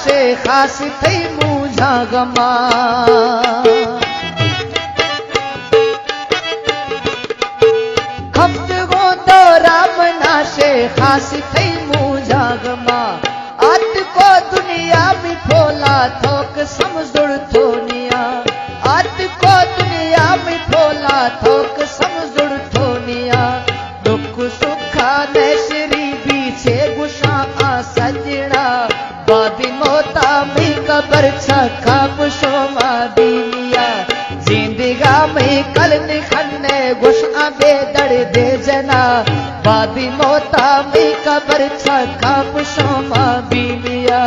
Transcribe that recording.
नाशे खास थई मुझा गमा खप्त गो तो राम नाशे खास थई मुझा गमा आत को दुनिया में फोला थोक समझुड़ थोनिया आत को दुनिया में फोला थोक समझुड़ थोनिया दुख सुखा नैसरी बीछे गुशा आ सजड़ा बादी मोता में कबर छखा पुशो मादीनिया जिंदगा में कल निखन्ने गुशा बेदड़ दे जना बादी मोता में कबर छखा पुशो मादीनिया